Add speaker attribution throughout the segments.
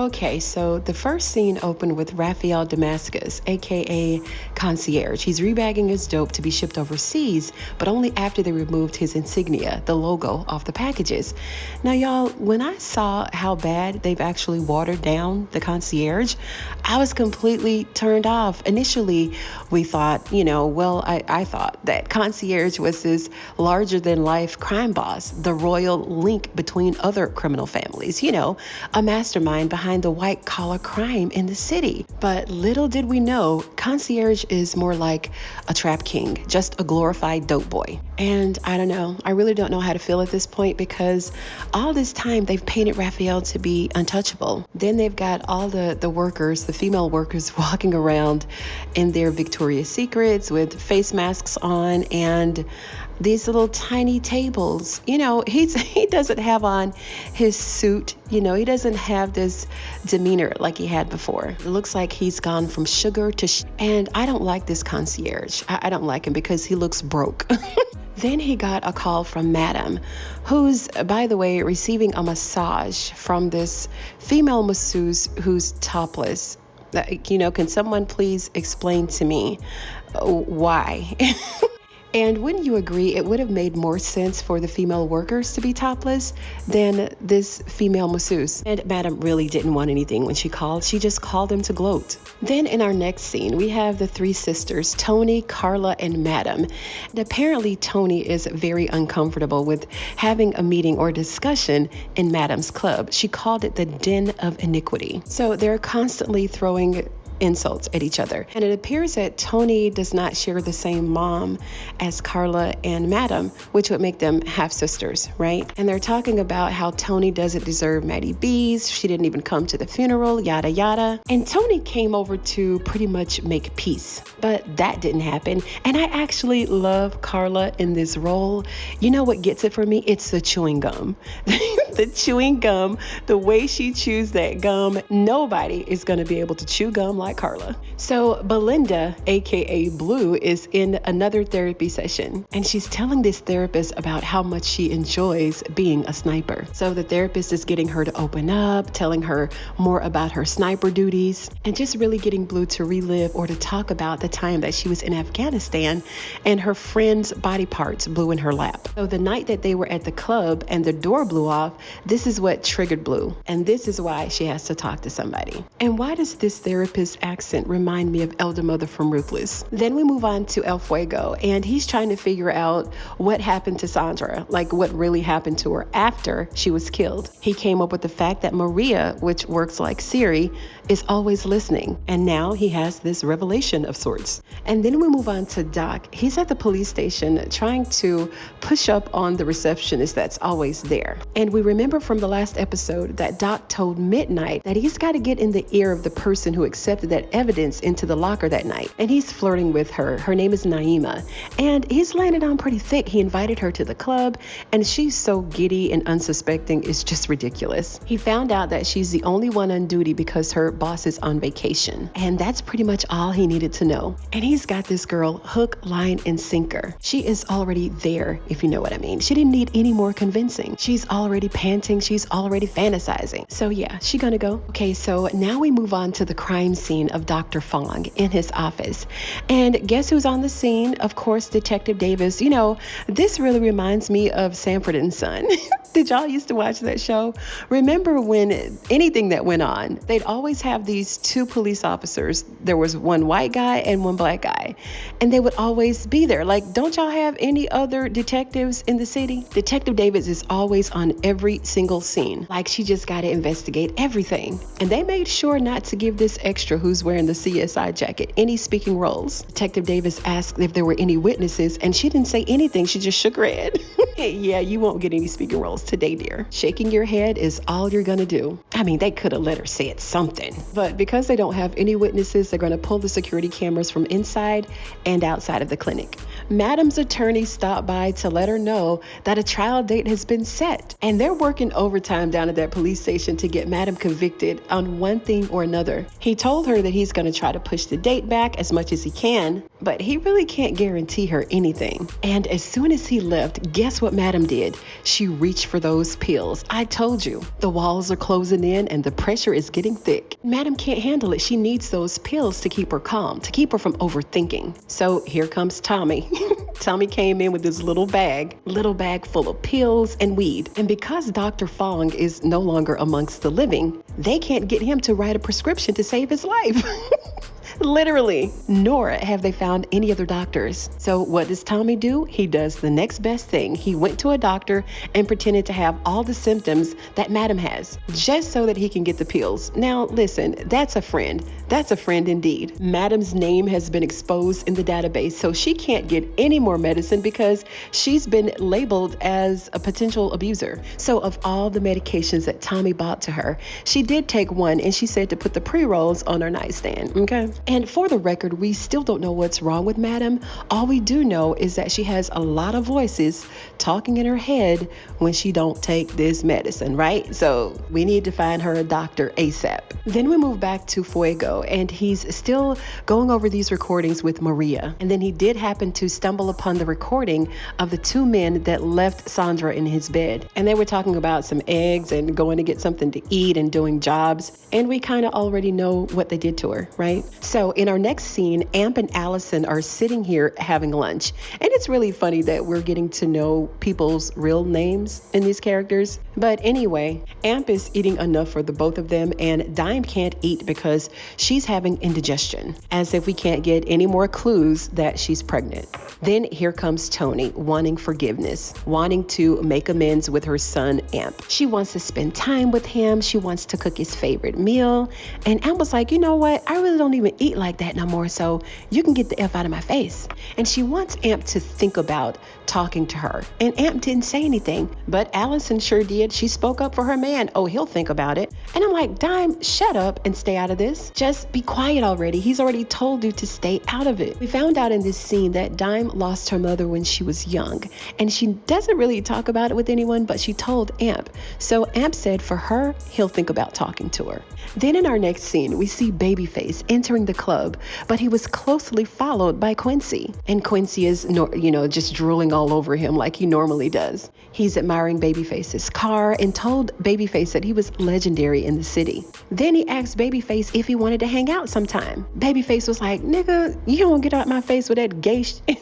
Speaker 1: Okay, so the first scene opened with Raphael Damascus, aka Concierge. He's rebagging his dope to be shipped overseas, but only after they removed his insignia, the logo, off the packages. Now, y'all, when I saw how bad they've actually watered down the Concierge, I was completely turned off. Initially, we thought, I thought that Concierge was this larger than life crime boss, the royal link between other criminal families, a mastermind behind the white collar crime in the city. But little did we know, Concierge is more like a trap king, just a glorified dope boy. And I don't know, I really don't know how to feel at this point, because all this time they've painted Raphael to be untouchable. Then they've got all the workers, the female workers, walking around in their Victoria's Secrets with face masks on and these little tiny tables. He doesn't have on his suit. He doesn't have this demeanor like he had before. It looks like he's gone from sugar to and I don't like this concierge. I don't like him because he looks broke. Then he got a call from Madam, who's, by the way, receiving a massage from this female masseuse who's topless. Can someone please explain to me why? And wouldn't you agree it would have made more sense for the female workers to be topless than this female masseuse? And Madam really didn't want anything when she called. She just called him to gloat. Then in our next scene, we have the three sisters, Tony, Carla, and Madam. And apparently Tony is very uncomfortable with having a meeting or discussion in Madam's club. She called it the Den of Iniquity. So they're constantly throwing insults at each other. And it appears that Tony does not share the same mom as Carla and Madam, which would make them half sisters, right? And they're talking about how Tony doesn't deserve Maddie B's. She didn't even come to the funeral, yada, yada. And Tony came over to pretty much make peace, but that didn't happen. And I actually love Carla in this role. You know what gets it for me? It's the chewing gum. The chewing gum, the way she chews that gum, nobody is going to be able to chew gum like Carla. So Belinda, aka Blue, is in another therapy session, and she's telling this therapist about how much she enjoys being a sniper. So the therapist is getting her to open up, telling her more about her sniper duties, and just really getting Blue to relive or to talk about the time that she was in Afghanistan and her friend's body parts blew in her lap. So the night that they were at the club and the door blew off, this is what triggered Blue, and this is why she has to talk to somebody. And why does this therapist accent remind me of Elder Mother from Ruthless? Then we move on to El Fuego, and he's trying to figure out what happened to Sandra, like what really happened to her after she was killed. He came up with the fact that Maria, which works like Siri, is always listening, and now he has this revelation of sorts. And then we move on to Doc. He's at the police station trying to push up on the receptionist that's always there. And we remember from the last episode that Doc told Midnight that he's got to get in the ear of the person who accepted that evidence into the locker that night. And he's flirting with her. Her name is Naima. And he's landed on pretty thick. He invited her to the club, and she's so giddy and unsuspecting, it's just ridiculous. He found out that she's the only one on duty because her boss is on vacation. And that's pretty much all he needed to know. And he's got this girl hook, line, and sinker. She is already there, if you know what I mean. She didn't need any more convincing. She's already panting. She's already fantasizing. So yeah, she gonna go. Okay, so now we move on to the crime scene of Dr. Fong in his office. And guess who's on the scene? Of course, Detective Davis. This really reminds me of Sanford and Son. Did y'all used to watch that show? Remember when anything that went on, they'd always have these two police officers. There was one white guy and one black guy, and they would always be there. Like, don't y'all have any other detectives in the city? Detective Davis is always on every single scene. Like, she just got to investigate everything. And they made sure not to give this extra who's wearing the CSI jacket any speaking roles. Detective Davis asked if there were any witnesses, and she didn't say anything. She just shook her head. Yeah, you won't get any speaking roles today, dear. Shaking your head is all you're gonna do. I mean, they could have let her say it something. But because they don't have any witnesses, they're gonna pull the security cameras from inside and outside of the clinic. Madam's attorney stopped by to let her know that a trial date has been set, and they're working overtime down at that police station to get Madam convicted on one thing or another. He told her that he's going to try to push the date back as much as he can, but he really can't guarantee her anything. And as soon as he left, guess what Madam did? She reached for those pills. I told you, the walls are closing in and the pressure is getting thick. Madam can't handle it. She needs those pills to keep her calm, to keep her from overthinking. So here comes Tommy. Tommy came in with this little bag full of pills and weed. And because Dr. Fong is no longer amongst the living, they can't get him to write a prescription to save his life. Literally, nor have they found any other doctors. So what does Tommy do? He does the next best thing. He went to a doctor and pretended to have all the symptoms that Madam has, just so that he can get the pills. Now, listen, that's a friend. That's a friend indeed. Madam's name has been exposed in the database, so she can't get any more medicine because she's been labeled as a potential abuser. So of all the medications that Tommy bought to her, she did take one, and she said to put the pre-rolls on her nightstand, okay? And for the record, we still don't know what's wrong with Madam. All we do know is that she has a lot of voices talking in her head when she don't take this medicine, right? So we need to find her a doctor ASAP. Then we move back to Fuego, and he's still going over these recordings with Maria. And then he did happen to stumble upon the recording of the two men that left Sandra in his bed. And they were talking about some eggs and going to get something to eat and doing jobs. And we kind of already know what they did to her, right? So in our next scene, Amp and Allison are sitting here having lunch. And it's really funny that we're getting to know people's real names in these characters. But anyway, Amp is eating enough for the both of them, and Dime can't eat because she's having indigestion, as if we can't get any more clues that she's pregnant. Then here comes Tony, wanting forgiveness, wanting to make amends with her son, Amp. She wants to spend time with him. She wants to cook his favorite meal. And Amp was like, you know what? I really don't even eat like that no more, so you can get the F out of my face. And she wants Amp to think about talking to her. And Amp didn't say anything, but Allison sure did. She spoke up for her man. Oh, he'll think about it. And I'm like, Dime, shut up and stay out of this. Just be quiet already. He's already told you to stay out of it. We found out in this scene that Dime lost her mother when she was young, and she doesn't really talk about it with anyone, but she told Amp. So Amp said for her, he'll think about talking to her. Then in our next scene, we see Babyface entering the club, but he was closely followed by Quincy. And Quincy is, just drooling all over him like he normally does. He's admiring Babyface's car and told Babyface that he was legendary in the city. Then he asked Babyface if he wanted to hang out sometime. Babyface was like, nigga, you don't get out my face with that gay shit.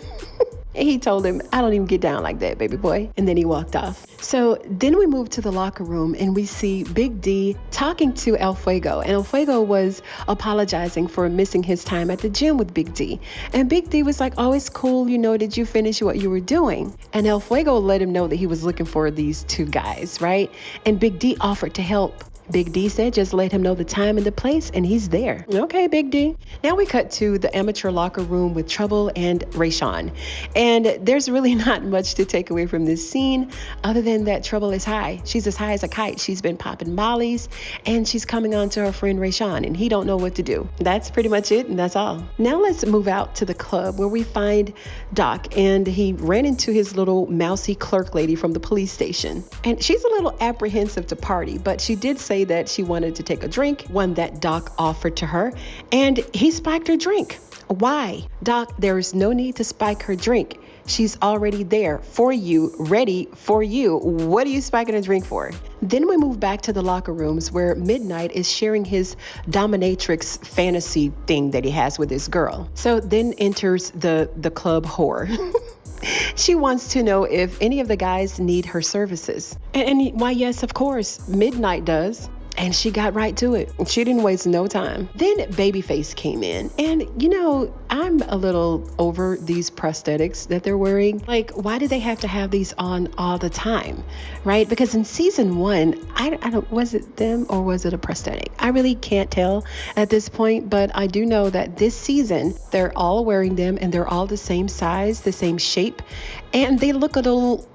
Speaker 1: And he told him, I don't even get down like that, baby boy. And then he walked off. So then we move to the locker room and we see Big D talking to El Fuego. And El Fuego was apologizing for missing his time at the gym with Big D. And Big D was like, oh, it's cool. Did you finish what you were doing? And El Fuego let him know that he was looking for these two guys, right? And Big D offered to help. Big D said just let him know the time and the place, and he's there. Okay, Big D. Now we cut to the amateur locker room with Trouble and Rayshawn. And there's really not much to take away from this scene other than that Trouble is high. She's as high as a kite. She's been popping mollies, and she's coming on to her friend Rayshawn, and he don't know what to do. That's pretty much it, and that's all. Now let's move out to the club where we find Doc, and he ran into his little mousy clerk lady from the police station. And she's a little apprehensive to party, but she did say that she wanted to take a drink, one that Doc offered to her, and he spiked her drink. Why? Doc, there is no need to spike her drink. She's already there for you, ready for you. What are you spiking a drink for? Then we move back to the locker rooms where Midnight is sharing his dominatrix fantasy thing that he has with this girl. So then enters the club whore. She wants to know if any of the guys need her services. And why, yes, of course, Midnight does. And she got right to it. She didn't waste no time. Then Babyface came in. And, I'm a little over these prosthetics that they're wearing. Like, why do they have to have these on all the time, right? Because in season 1, I don't, was it them or was it a prosthetic? I really can't tell at this point, but I do know that this season, they're all wearing them and they're all the same size, the same shape, and they look a little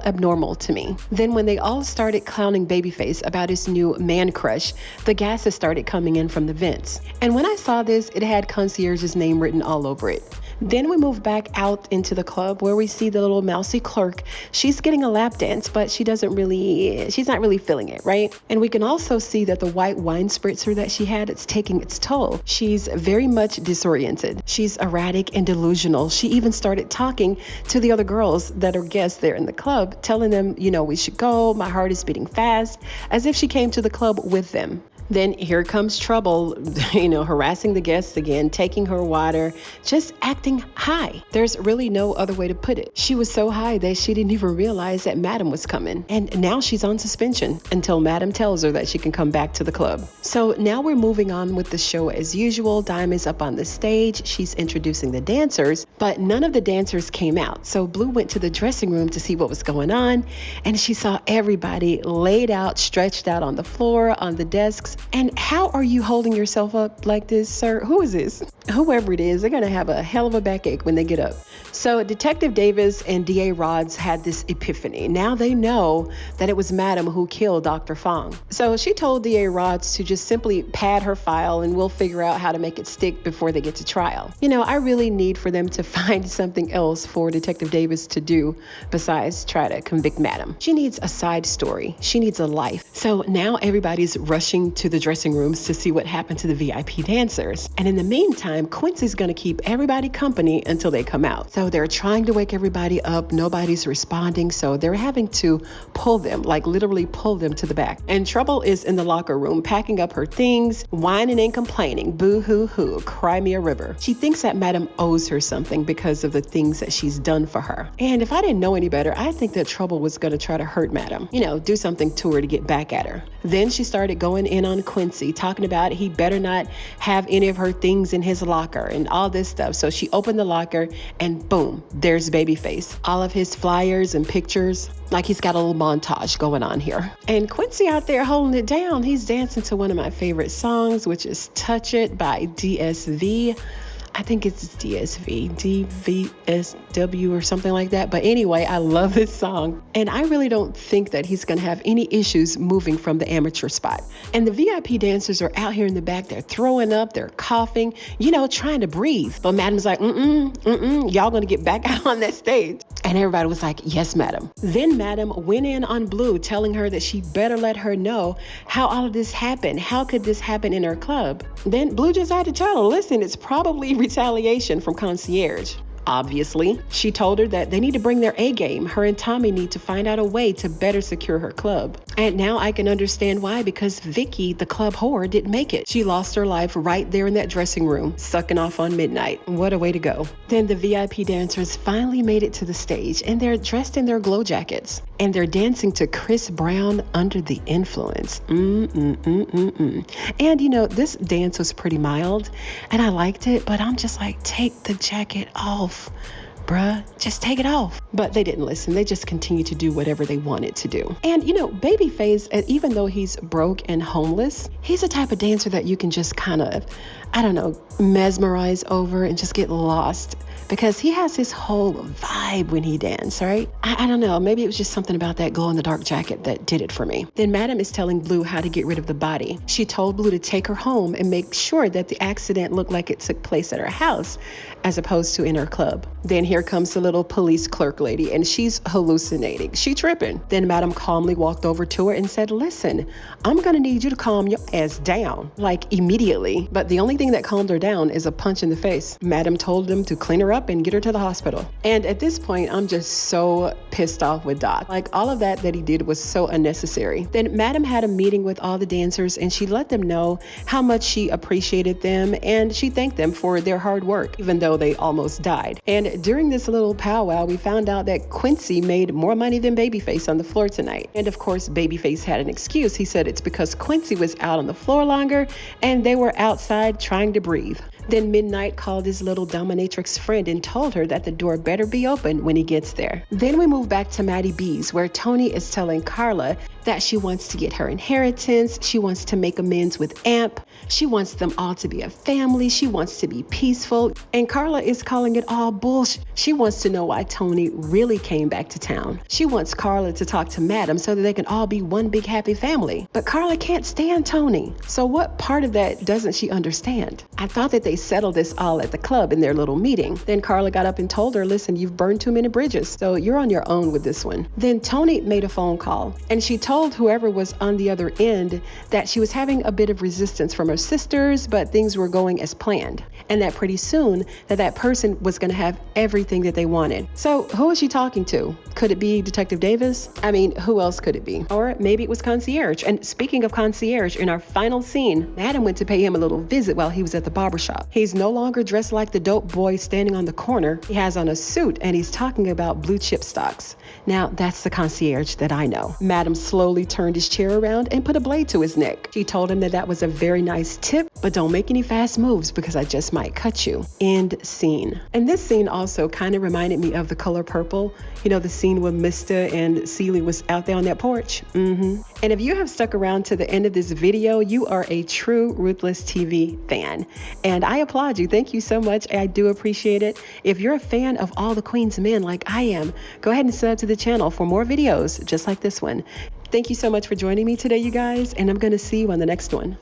Speaker 1: abnormal to me. Then when they all started clowning Babyface about his new man crush, the gases started coming in from the vents. And when I saw this, it had Concierge's name written all over it. Then we move back out into the club where we see the little mousy clerk. She's getting a lap dance, but she's not really feeling it, right? And we can also see that the white wine spritzer that she had, it's taking its toll. She's very much disoriented. She's erratic and delusional. She even started talking to the other girls that are guests there in the club, telling them, we should go. My heart is beating fast, as if she came to the club with them. Then here comes trouble, harassing the guests again, taking her water, just acting high. There's really no other way to put it. She was so high that she didn't even realize that Madam was coming. And now she's on suspension until Madam tells her that she can come back to the club. So now we're moving on with the show as usual. Dime is up on the stage. She's introducing the dancers, but none of the dancers came out. So Blue went to the dressing room to see what was going on, and she saw everybody laid out, stretched out on the floor, on the desks. And how are you holding yourself up like this, sir? Who is this? Whoever it is, they're going to have a hell of a backache when they get up. So Detective Davis and DA Rhodes had this epiphany. Now they know that it was Madam who killed Dr. Fong. So she told DA Rhodes to just simply pad her file and we'll figure out how to make it stick before they get to trial. I really need for them to find something else for Detective Davis to do besides try to convict Madam. She needs a side story. She needs a life. So now everybody's rushing to the dressing rooms to see what happened to the VIP dancers. And in the meantime, Quincy's going to keep everybody company until they come out. So they're trying to wake everybody up. Nobody's responding. So they're having to pull them, like literally pull them to the back. And Trouble is in the locker room, packing up her things, whining and complaining. Boo-hoo-hoo, cry me a river. She thinks that Madam owes her something because of the things that she's done for her. And if I didn't know any better, I think that Trouble was going to try to hurt Madam, do something to her to get back at her. Then she started going in on Quincy, talking about he better not have any of her things in his locker and all this stuff. So she opened the locker and boom, there's Babyface. All of his flyers and pictures, like he's got a little montage going on here. And Quincy out there holding it down. He's dancing to one of my favorite songs, which is Touch It by DSV. I think it's DSV, DVSW or something like that. But anyway, I love this song. And I really don't think that he's going to have any issues moving from the amateur spot. And the VIP dancers are out here in the back. They're throwing up, they're coughing, trying to breathe. But Madam's like, y'all going to get back out on that stage. And everybody was like, yes, Madam. Then Madam went in on Blue, telling her that she better let her know how all of this happened. How could this happen in her club? Then Blue just had to tell her, listen, it's probably retaliation from concierge. Obviously, she told her that they need to bring their A game. Her and Tommy need to find out a way to better secure her club. And now I can understand why, because Vicky, the club whore, didn't make it. She lost her life right there in that dressing room, sucking off on midnight. What a way to go. Then the VIP dancers finally made it to the stage, and they're dressed in their glow jackets. And they're dancing to Chris Brown, Under the Influence. And this dance was pretty mild, and I liked it, but I'm just like, take the jacket off. Bruh, just take it off. But they didn't listen. They just continued to do whatever they wanted to do. And Babyface, even though he's broke and homeless, he's the type of dancer that you can just kind of, mesmerize over and just get lost. Because he has his whole vibe when he dances, right? I don't know. Maybe it was just something about that glow-in-the-dark jacket that did it for me. Then Madam is telling Blue how to get rid of the body. She told Blue to take her home and make sure that the accident looked like it took place at her house as opposed to in her club. Then here comes the little police clerk lady, and she's hallucinating. She tripping. Then Madam calmly walked over to her and said, listen, I'm going to need you to calm your ass down, like immediately. But the only thing that calmed her down is a punch in the face. Madam told them to clean her up and get her to the hospital. And at this point, I'm just so pissed off with Doc. Like, all of that he did was so unnecessary. Then Madam had a meeting with all the dancers, and she let them know how much she appreciated them, and she thanked them for their hard work, even though they almost died. And during this little powwow, we found out that Quincy made more money than Babyface on the floor tonight. And of course, Babyface had an excuse. He said it's because Quincy was out on the floor longer, and they were outside trying to breathe. Then Midnight called his little dominatrix friend and told her that the door better be open when he gets there. Then we move back to Maddie B's, where Tony is telling Carla that she wants to get her inheritance. She wants to make amends with Amp. She wants them all to be a family. She wants to be peaceful. And Carla is calling it all bullshit. She wants to know why Tony really came back to town. She wants Carla to talk to Madam so that they can all be one big happy family. But Carla can't stand Tony. So what part of that doesn't she understand? I thought that they settle this all at the club in their little meeting. Then Carla got up and told her, listen, you've burned too many bridges, so you're on your own with this one. Then Toni made a phone call, and she told whoever was on the other end that she was having a bit of resistance from her sisters, but things were going as planned, and that pretty soon that person was going to have everything that they wanted. So who is she talking to? Could it be Detective Davis? I mean, who else could it be? Or maybe it was Concierge. And speaking of Concierge, in our final scene, Madam went to pay him a little visit while he was at the barbershop. He's no longer dressed like the dope boy standing on the corner. He has on a suit, and he's talking about blue chip stocks. Now, that's the Concierge that I know. Madam slowly turned his chair around and put a blade to his neck. She told him that was a very nice tip, but don't make any fast moves because I just might cut you. End scene. And this scene also kind of reminded me of The Color Purple. You know, the scene where Mr. and Celie was out there on that porch. And if you have stuck around to the end of this video, you are a true Ruthless TV fan. And I applaud you. Thank you so much. I do appreciate it. If you're a fan of All the Queen's Men like I am, go ahead and sub to the channel for more videos just like this one. Thank you so much for joining me today, you guys, and I'm going to see you on the next one.